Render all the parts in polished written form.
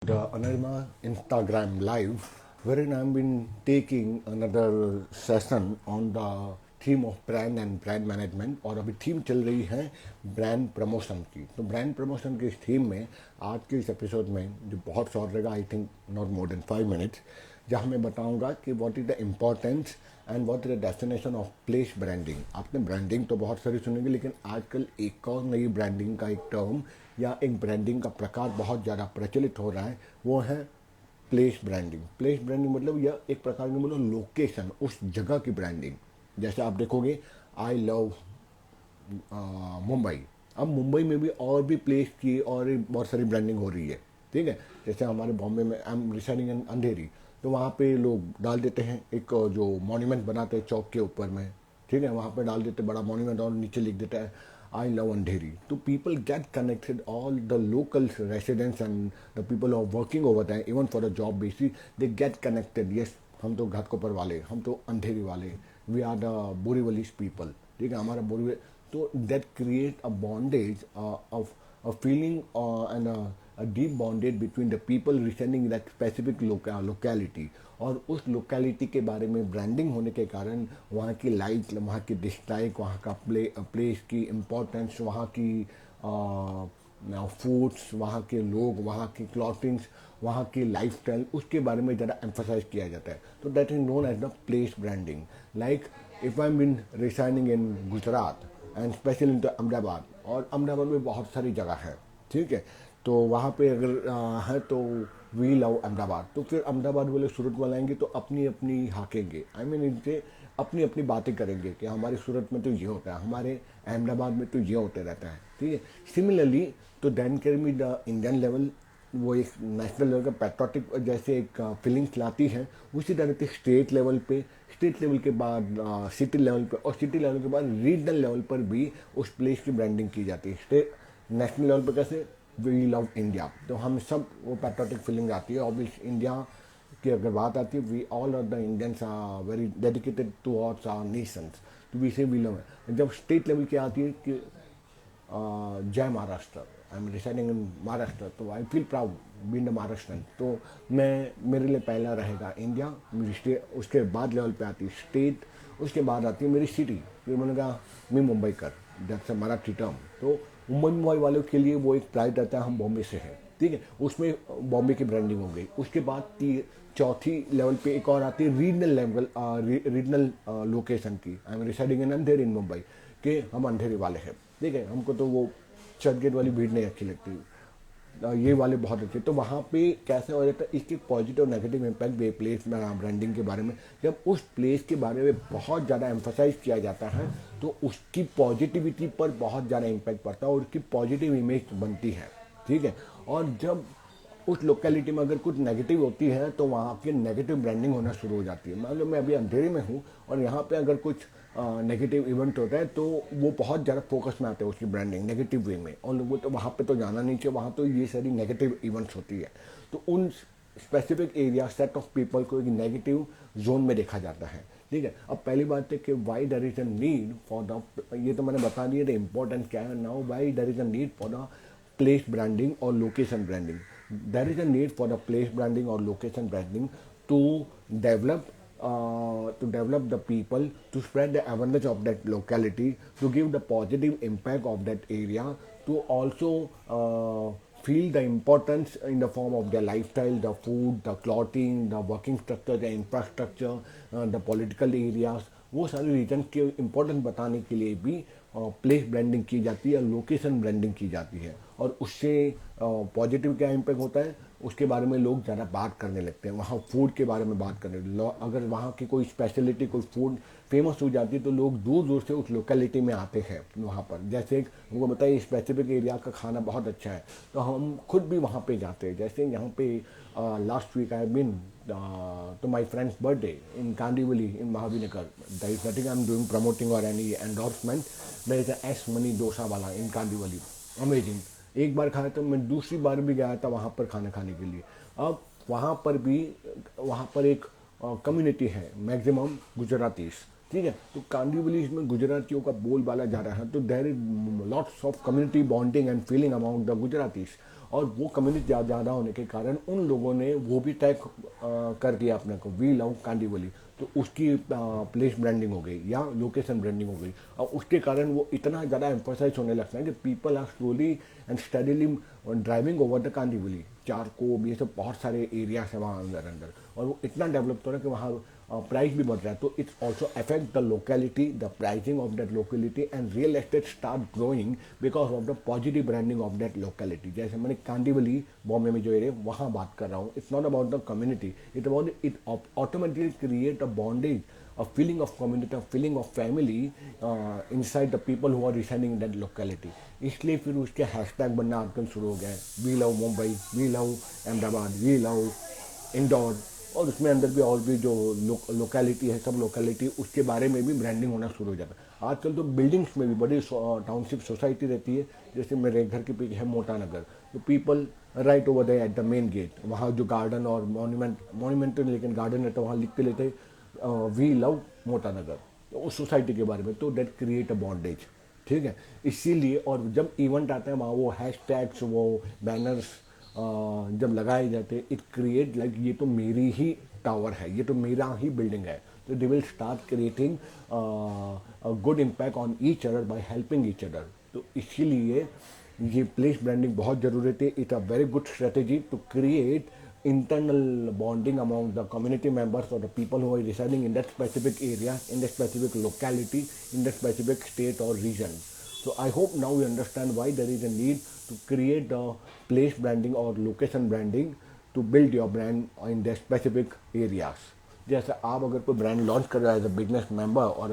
the Anarma Instagram live, wherein I've been taking another session on the theme of brand and brand management. और अभी theme चल रही है brand promotion की। तो ब्रांड प्रमोशन की इस थीम में आज के इस एपिसोड में, जो बहुत शॉर्ट रहेगा, I think not more than 5 minutes, जहाँ मैं बताऊंगा कि what is the importance and what is the definition of place branding. आपने ब्रांडिंग तो बहुत सारी सुनेंगे, लेकिन आजकल एक और नई ब्रांडिंग का एक टर्म या एक ब्रांडिंग का प्रकार बहुत ज़्यादा प्रचलित हो रहा है, वो है प्लेस ब्रांडिंग। प्लेस ब्रांडिंग मतलब यह एक प्रकार की मतलब लोकेशन, उस जगह की ब्रांडिंग। जैसे आप देखोगे, आई लव मुंबई। अब मुंबई में भी और भी प्लेस की और बहुत सारी ब्रांडिंग हो रही है, ठीक है। जैसे हमारे बॉम्बे में, आई एम रिसाइडिंग इन अंधेरी, तो वहाँ पे लोग डाल देते हैं एक जो मॉन्यूमेंट बनाते हैं चौक के ऊपर में, ठीक है, वहाँ पे डाल देते बड़ा मॉन्यूमेंट और नीचे लिख देता है आई लव अंधेरी। तो people get connected, all the local residents and the people are working over that, even for the job basis, they get connected. Yes, हम तो घाटकोपर वाले, हम तो अंधेरी वाले, we are the Borivalis people, ठीक है, हमारा बोरी। तो that create a bondage of a feeling and a deep bonded between the people residing in that specific locality। और उस लोकेलिटी के बारे में ब्रांडिंग होने के कारण वहाँ की लाइक, वहाँ की डिस्लाइक, वहाँ का प्लेस की इम्पोर्टेंस, वहाँ की फूड्स, वहाँ के लोग, वहाँ की क्लॉथिंग्स, वहाँ की लाइफस्टाइल, उसके बारे में ज़्यादा एम्फोसाइज किया जाता है। तो that is known as the place branding. Like if I been residing in Gujarat and special in Ahmedabad, और अहमदाबाद में बहुत सारी जगह है, ठीक है। तो वहाँ पे अगर है तो वी लव अहमदाबाद, तो फिर अहमदाबाद वाले सूरत वाले आएंगे तो अपनी अपनी हाकेंगे, आई मीन इनसे अपनी अपनी बातें करेंगे कि हमारे सूरत में तो ये होता है, हमारे अहमदाबाद में तो ये होते रहता है, ठीक है। सिमिलरली, तो then can be the Indian level, वो एक नेशनल लेवल का पैट्रोटिक जैसे एक फीलिंग्स लाती है। उसी तरह से स्टेट लेवल पे, स्टेट लेवल के बाद सिटी लेवल पे, और सिटी लेवल के बाद रीजनल लेवल पर भी उस प्लेस की ब्रांडिंग की जाती है। स्टेट नेशनल लेवल पर कैसे, वी लव इंडिया, तो हम सब वो पैट्रोटिक फीलिंग आती है। और इंडिया की अगर बात आती है, we all of the Indians are very dedicated towards our nations, तो वी से वी लव। जब स्टेट लेवल की आती है कि Jai Maharashtra, I am residing in Maharashtra, तो I feel proud being the Maharashtrian. तो मैं, मेरे लिए पहला रहेगा इंडिया, मेरी स्टेट, उसके बाद लेवल पे आती है स्टेट, उसके बाद आती है मेरी सिटी। फिर मैंने कहा मैं मुंबई कर, दैट्स अ मराठी टर्म। तो मुंबई वालों के लिए वो एक प्राइड रहता है, हम बॉम्बे से हैं, ठीक है, उसमें बॉम्बे की ब्रांडिंग हो गई। उसके बाद चौथी लेवल पे एक और आती है रीजनल लेवल, रीजनल लोकेशन की। आई एम रिसाइडिंग इन अंधेरी इन मुंबई, कि हम अंधेरी वाले हैं, ठीक है, हमको तो वो चर्चगेट वाली भीड़ नहीं अच्छी लगती, ये वाले बहुत अच्छे। तो वहाँ पे कैसे हो जाता है, इसके पॉजिटिव और नेगेटिव इम्पैक्ट भी प्लेस ब्रांडिंग के बारे में। जब उस प्लेस के बारे में बहुत ज़्यादा एम्फोसाइज किया जाता है, तो उसकी पॉजिटिविटी पर बहुत ज़्यादा इम्पैक्ट पड़ता है और उसकी पॉजिटिव इमेज बनती है, ठीक है। और जब उस लोकेलिटी में अगर कुछ नेगेटिव होती है, तो वहाँ की नेगेटिव ब्रांडिंग होना शुरू हो जाती है। मान लो मैं अभी अंधेरे में हूँ और यहाँ पे अगर कुछ नेगेटिव इवेंट होता है, तो वो बहुत ज़्यादा फोकस में आते हैं उसकी ब्रांडिंग नेगेटिव वे में, और लोगों तो वहाँ पे तो जाना नहीं चाहिए, वहाँ तो ये सारी नेगेटिव इवेंट्स होती है। तो उन specific area, set of people को एक नेगेटिव जोन में देखा जाता है, ठीक है। अब पहली बात है कि why there is a need for the, ये तो मैंने बता दिया, द इम्पोर्टेंस क्या है। Now why there is a need for the place branding or location branding. There is a need for the place branding or location branding to develop the people, to spread the awareness of that locality, to give the positive impact of that area, to also feel the importance in the form of their lifestyle, the food, the clothing, the working structure, the infrastructure, the political areas। वो सारे reason के importance बताने के लिए भी place branding की जाती है, लोकेशन ब्रांडिंग की जाती है। और उससे पॉजिटिव क्या इम्पैक्ट होता है, उसके बारे में लोग ज़्यादा बात करने लगते हैं। वहाँ फूड के बारे में बात करने, अगर वहाँ की कोई स्पेशलिटी, कोई फूड फेमस हो जाती है, तो लोग दूर दूर से उस लोकेलिटी में आते हैं वहाँ पर। जैसे हमको बताइए स्पेसिफिक एरिया का खाना बहुत अच्छा है, तो हम खुद भी वहाँ पे जाते हैं। जैसे यहाँ पे last week I been to my friend's birthday in Kandivali in Mahavinagar. There is nothing I'm doing promoting or any endorsement. There is a S Mani dosa wala in Kandivali. Amazing. एक बार खाया तो मैं दूसरी बार भी गया था वहाँ पर खाना खाने के लिए। अब वहाँ पर भी, वहाँ पर एक कम्युनिटी है मैक्सिमम गुजरातीस, ठीक है। तो कांडीवली में गुजरातियों का बोलबाला जा रहा है, तो there is lots of community bonding and feeling among the Gujaratis. और वो कम्युनिटी ज़्यादा होने के कारण उन लोगों ने वो भी टैग कर दिया अपने को, वी लव कांदीवली, तो उसकी प्लेस ब्रांडिंग हो गई या लोकेशन ब्रांडिंग हो गई। और उसके कारण वो इतना ज़्यादा एम्फोसाइज होने लगता है कि people are slowly and steadily driving over the Kandivali, Charkop, ये सब बहुत सारे एरियाज है वहाँ अंदर अंदर, और वो इतना डेवलप हो रहा है कि वहाँ प्राइस भी बढ़ रहा है। तो it's also affect the locality, the pricing of that locality, and real estate start growing because of the positive branding of that locality. जैसे मैंने कांदीवली बॉम्बे में जो एरिया वहाँ बात कर रहा हूँ, it's not about the community, it automatically create a bondage, a feeling of community, a feeling of family inside the people who are residing in that locality. इसलिए फिर उसके हैशटैग बनना आजकल शुरू हो गया है, we love Mumbai, we love Ahmedabad, we love Indore, और उसमें अंदर भी और भी जो लोकेलिटी है, सब लोकेलिटी उसके बारे में भी ब्रांडिंग होना शुरू हो जाता है। आजकल तो बिल्डिंग्स में भी बड़ी टाउनशिप सोसाइटी रहती है, जैसे मेरे घर के पीछे है मोटा नगर, तो people right over there at the main gate, वहाँ जो गार्डन और मॉन्यूमेंट लेकिन गार्डन रहता है, वहाँ लिख के लेते वी लव मोटा नगर, तो उस सोसाइटी के बारे में, तो दैट क्रिएट अ बॉन्डेज। ठीक है, इसीलिए और जब इवेंट आता है वहाँ वो हैशटैग्स, वो बैनर्स जब लगाए जाते, इट क्रिएट लाइक ये तो मेरी ही टावर है, ये तो मेरा ही बिल्डिंग है, तो they will start creating good impact on each other by helping each other. तो इसीलिए ये प्लेस ब्रांडिंग बहुत ज़रूरत है। It's a very good strategy to create internal bonding among the community members or the people who are residing in that specific area, in that specific locality, in that specific state or region. So I hope now you understand why there is a need to create the place branding or location branding to build your brand in the specific areas. जैसे आप अगर कोई brand launch कर रहे हो as a business member और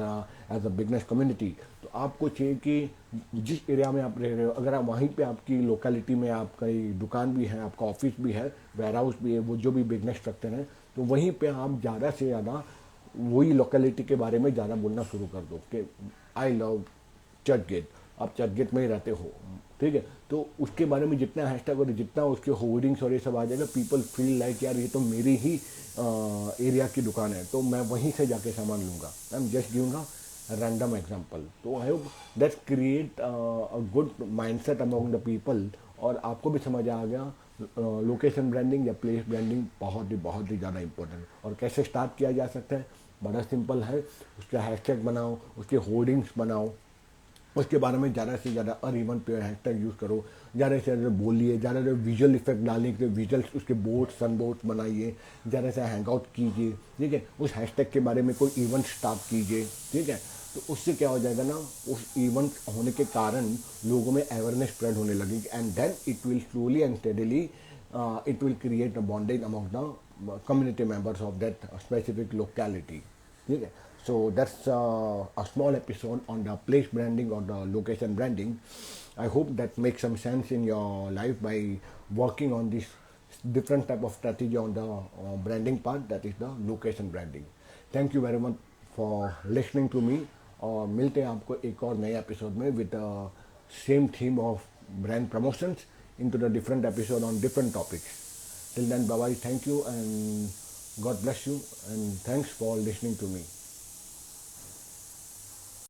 as a business community, तो आपको चाहिए कि जिस एरिया में आप रह रहे हो, अगर आप वहीं पे आपकी लोकेलिटी में आपका दुकान भी है, आपका ऑफिस भी है, वेयर हाउस भी है, वो जो भी बिजनेस स्ट्रक्चर है, तो वहीं पे आप ज़्यादा से ज़्यादा वही लोकेलिटी के बारे में ज़्यादा बोलना शुरू कर दो कि आई लव चर्च गेट, आप चर्च गेट में ही रहते हो। ठीक है, तो उसके बारे में जितना हैशटैग और जितना उसके होर्डिंग्स और ये सब आ जाएगा, पीपल फील लाइक यार ये तो मेरी ही एरिया की दुकान है, तो मैं वहीं से जाके सामान लूँगा। I am just giving a random example. तो I hope that create a good mindset among the people, और आपको भी समझ आ गया लोकेशन ब्रांडिंग या प्लेस ब्रांडिंग बहुत ही ज़्यादा इंपॉर्टेंट। और कैसे स्टार्ट किया जा सकता है, बड़ा सिंपल है, उसका हैशटैग बनाओ, उसके होर्डिंग्स बनाओ, उसके बारे में ज़्यादा से ज़्यादा अनइवन पे हैशटैग यूज़ करो, ज़्यादा से ज़्यादा बोलिए, ज़्यादा से विजुअल इफेक्ट डालने के विजुअल्स उसके बोर्ड सन बोर्ड्स बनाइए, ज़्यादा से हैंग आउट कीजिए। ठीक है, उस हैशटैग के बारे में कोई इवेंट स्टार्ट कीजिए। ठीक है, तो उससे क्या हो जाएगा ना, उस इवेंट होने के कारण लोगों में अवेयरनेस स्प्रेड होने लगेगी, and then it will slowly and steadily it will create a bonding among the community members of that specific locality. ठीक है, so that's a small episode on the place branding or the location branding. I hope that makes some sense in your life by working on this different type of strategy on the branding part, that is the location branding. Thank you very much for listening to me, और मिलते हैं आपको एक और नए episode में with the same theme of brand promotions into the different episode on different topics. Till then, bye bye, thank you, and God bless you, and thanks for listening to me.